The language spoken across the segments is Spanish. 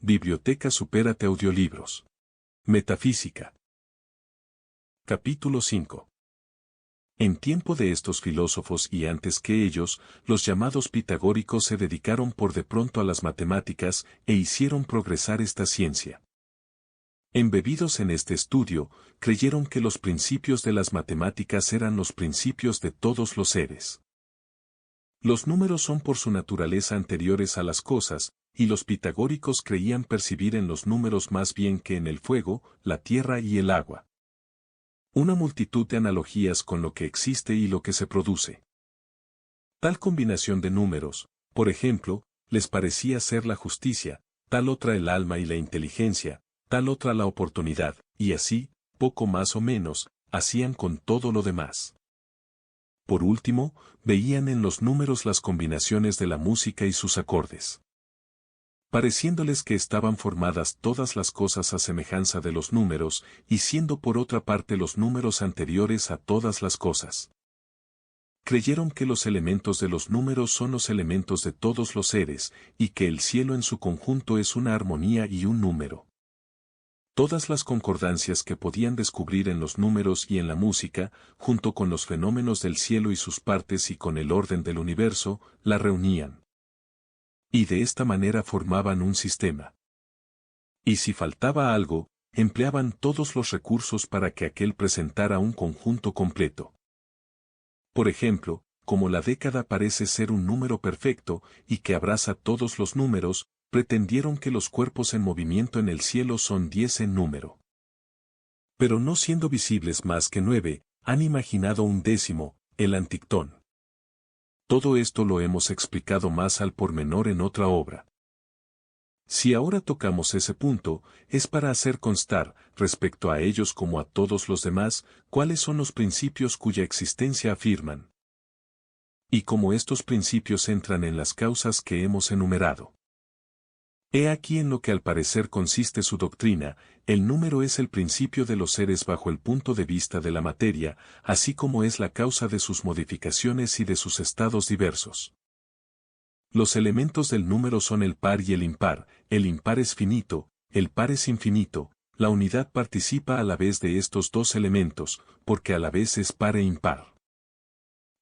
Biblioteca Supérate Audiolibros. Metafísica. Capítulo 5. En tiempo de estos filósofos y antes que ellos, los llamados pitagóricos se dedicaron por de pronto a las matemáticas e hicieron progresar esta ciencia. Embebidos en este estudio, creyeron que los principios de las matemáticas eran los principios de todos los seres. Los números son por su naturaleza anteriores a las cosas, y los pitagóricos creían percibir en los números más bien que en el fuego, la tierra y el agua. Una multitud de analogías con lo que existe y lo que se produce. Tal combinación de números, por ejemplo, les parecía ser la justicia, tal otra el alma y la inteligencia, tal otra la oportunidad, y así, poco más o menos, hacían con todo lo demás. Por último, veían en los números las combinaciones de la música y sus acordes. Pareciéndoles que estaban formadas todas las cosas a semejanza de los números, y siendo por otra parte los números anteriores a todas las cosas. Creyeron que los elementos de los números son los elementos de todos los seres, y que el cielo en su conjunto es una armonía y un número. Todas las concordancias que podían descubrir en los números y en la música, junto con los fenómenos del cielo y sus partes y con el orden del universo, la reunían. Y de esta manera formaban un sistema. Y si faltaba algo, empleaban todos los recursos para que aquel presentara un conjunto completo. Por ejemplo, como la década parece ser un número perfecto y que abraza todos los números, pretendieron que los cuerpos en movimiento en el cielo son 10 en número. Pero no siendo visibles más que 9, han imaginado un décimo, el antictón. Todo esto lo hemos explicado más al pormenor en otra obra. Si ahora tocamos ese punto, es para hacer constar, respecto a ellos como a todos los demás, cuáles son los principios cuya existencia afirman. Y cómo estos principios entran en las causas que hemos enumerado. He aquí en lo que al parecer consiste su doctrina: el número es el principio de los seres bajo el punto de vista de la materia, así como es la causa de sus modificaciones y de sus estados diversos. Los elementos del número son el par y el impar es finito, el par es infinito, la unidad participa a la vez de estos dos elementos, porque a la vez es par e impar.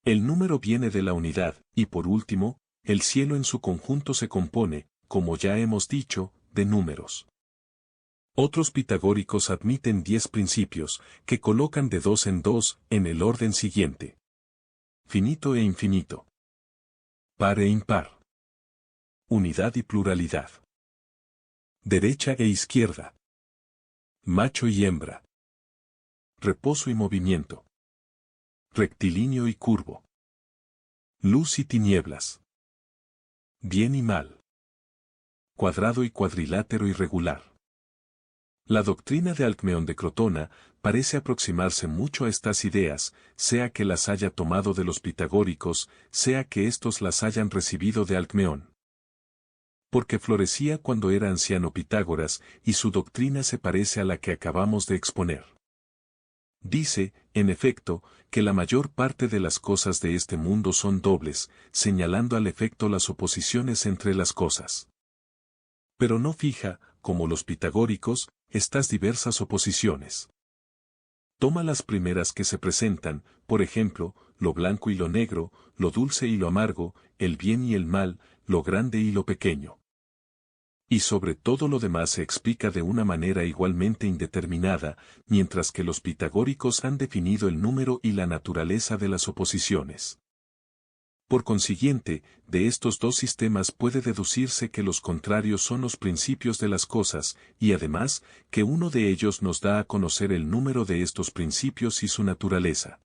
El número viene de la unidad, y por último, el cielo en su conjunto se compone, como ya hemos dicho, de números. Otros pitagóricos admiten 10 principios, que colocan de 2 en 2, en el orden siguiente: finito e infinito, par e impar, unidad y pluralidad, derecha e izquierda, macho y hembra, reposo y movimiento, rectilíneo y curvo, luz y tinieblas, bien y mal, cuadrado y cuadrilátero irregular. La doctrina de Alcmeón de Crotona parece aproximarse mucho a estas ideas, sea que las haya tomado de los pitagóricos, sea que éstos las hayan recibido de Alcmeón. Porque florecía cuando era anciano Pitágoras, y su doctrina se parece a la que acabamos de exponer. Dice, en efecto, que la mayor parte de las cosas de este mundo son dobles, señalando al efecto las oposiciones entre las cosas. Pero no fija, como los pitagóricos, estas diversas oposiciones. Toma las primeras que se presentan, por ejemplo, lo blanco y lo negro, lo dulce y lo amargo, el bien y el mal, lo grande y lo pequeño. Y sobre todo lo demás se explica de una manera igualmente indeterminada, mientras que los pitagóricos han definido el número y la naturaleza de las oposiciones. Por consiguiente, de estos dos sistemas puede deducirse que los contrarios son los principios de las cosas, y además, que uno de ellos nos da a conocer el número de estos principios y su naturaleza.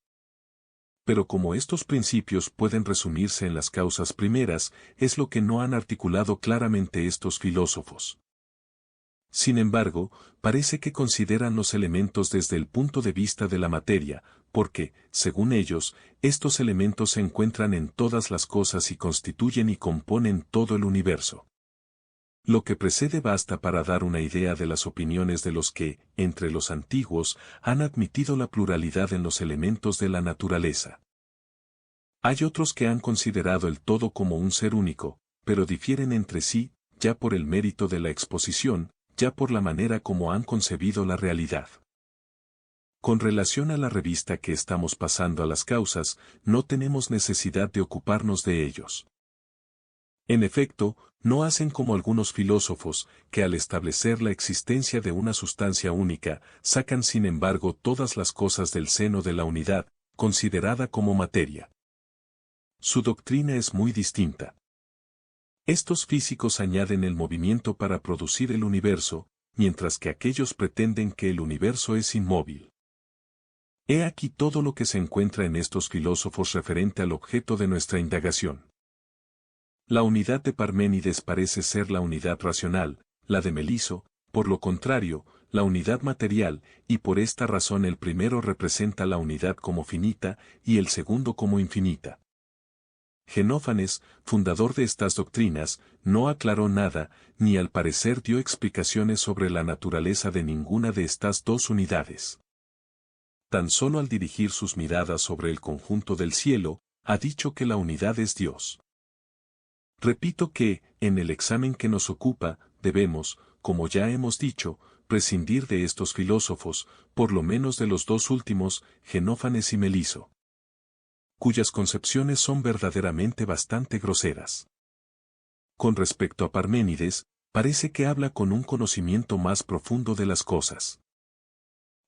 Pero como estos principios pueden resumirse en las causas primeras, es lo que no han articulado claramente estos filósofos. Sin embargo, parece que consideran los elementos desde el punto de vista de la materia, porque, según ellos, estos elementos se encuentran en todas las cosas y constituyen y componen todo el universo. Lo que precede basta para dar una idea de las opiniones de los que, entre los antiguos, han admitido la pluralidad en los elementos de la naturaleza. Hay otros que han considerado el todo como un ser único, pero difieren entre sí, ya por el mérito de la exposición, ya por la manera como han concebido la realidad. Con relación a la revista que estamos pasando a las causas, no tenemos necesidad de ocuparnos de ellos. En efecto, no hacen como algunos filósofos, que al establecer la existencia de una sustancia única, sacan sin embargo todas las cosas del seno de la unidad, considerada como materia. Su doctrina es muy distinta. Estos físicos añaden el movimiento para producir el universo, mientras que aquellos pretenden que el universo es inmóvil. He aquí todo lo que se encuentra en estos filósofos referente al objeto de nuestra indagación. La unidad de Parménides parece ser la unidad racional, la de Meliso, por lo contrario, la unidad material, y por esta razón el primero representa la unidad como finita y el segundo como infinita. Genófanes, fundador de estas doctrinas, no aclaró nada, ni al parecer dio explicaciones sobre la naturaleza de ninguna de estas dos unidades. Tan solo al dirigir sus miradas sobre el conjunto del cielo, ha dicho que la unidad es Dios. Repito que, en el examen que nos ocupa, debemos, como ya hemos dicho, prescindir de estos filósofos, por lo menos de los dos últimos, Genófanes y Meliso, cuyas concepciones son verdaderamente bastante groseras. Con respecto a Parménides, parece que habla con un conocimiento más profundo de las cosas.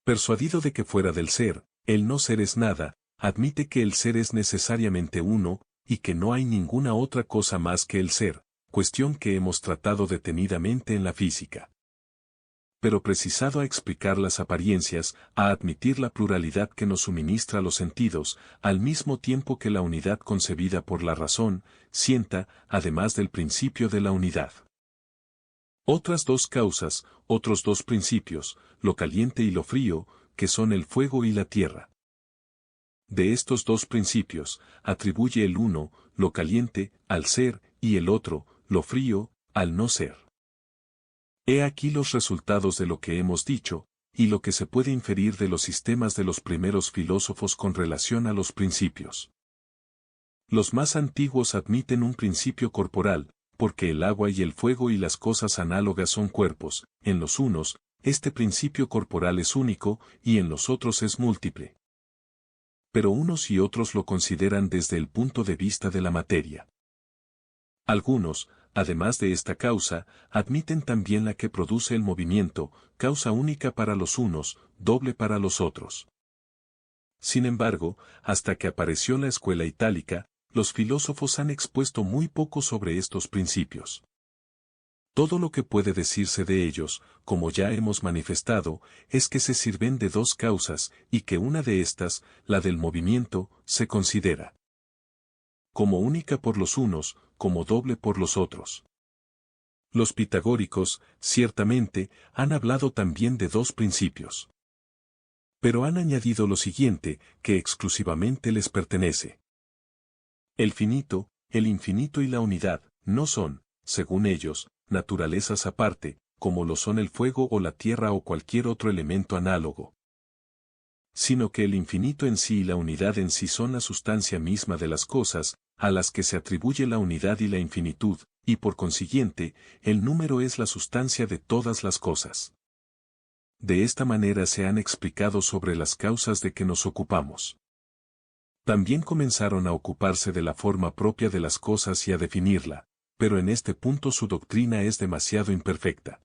Persuadido de que fuera del ser, el no ser es nada, admite que el ser es necesariamente uno, y que no hay ninguna otra cosa más que el ser, cuestión que hemos tratado detenidamente en la física. Pero precisado a explicar las apariencias, a admitir la pluralidad que nos suministra los sentidos, al mismo tiempo que la unidad concebida por la razón, sienta, además del principio de la unidad. Otras dos causas, otros dos principios, lo caliente y lo frío, que son el fuego y la tierra. De estos dos principios, atribuye el uno, lo caliente, al ser, y el otro, lo frío, al no ser. He aquí los resultados de lo que hemos dicho, y lo que se puede inferir de los sistemas de los primeros filósofos con relación a los principios. Los más antiguos admiten un principio corporal, porque el agua y el fuego y las cosas análogas son cuerpos, en los unos, este principio corporal es único, y en los otros es múltiple. Pero unos y otros lo consideran desde el punto de vista de la materia. Algunos, además de esta causa, admiten también la que produce el movimiento, causa única para los unos, doble para los otros. Sin embargo, hasta que apareció la escuela itálica, los filósofos han expuesto muy poco sobre estos principios. Todo lo que puede decirse de ellos, como ya hemos manifestado, es que se sirven de dos causas, y que una de estas, la del movimiento, se considera como única por los unos, como doble por los otros. Los pitagóricos, ciertamente, han hablado también de dos principios. Pero han añadido lo siguiente, que exclusivamente les pertenece. El finito, el infinito y la unidad, no son, según ellos, naturalezas aparte, como lo son el fuego o la tierra o cualquier otro elemento análogo, sino que el infinito en sí y la unidad en sí son la sustancia misma de las cosas, a las que se atribuye la unidad y la infinitud, y por consiguiente, el número es la sustancia de todas las cosas. De esta manera se han explicado sobre las causas de que nos ocupamos. También comenzaron a ocuparse de la forma propia de las cosas y a definirla, pero en este punto su doctrina es demasiado imperfecta.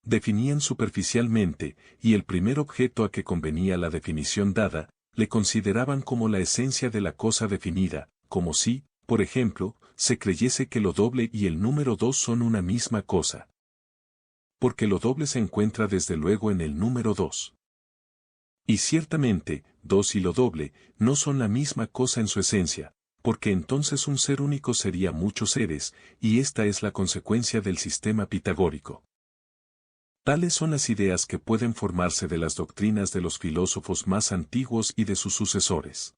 Definían superficialmente, y el primer objeto a que convenía la definición dada, le consideraban como la esencia de la cosa definida, como si, por ejemplo, se creyese que lo doble y el número 2 son una misma cosa. Porque lo doble se encuentra desde luego en el número 2. Y ciertamente, 2 y lo doble, no son la misma cosa en su esencia, porque entonces un ser único sería muchos seres, y esta es la consecuencia del sistema pitagórico. Tales son las ideas que pueden formarse de las doctrinas de los filósofos más antiguos y de sus sucesores.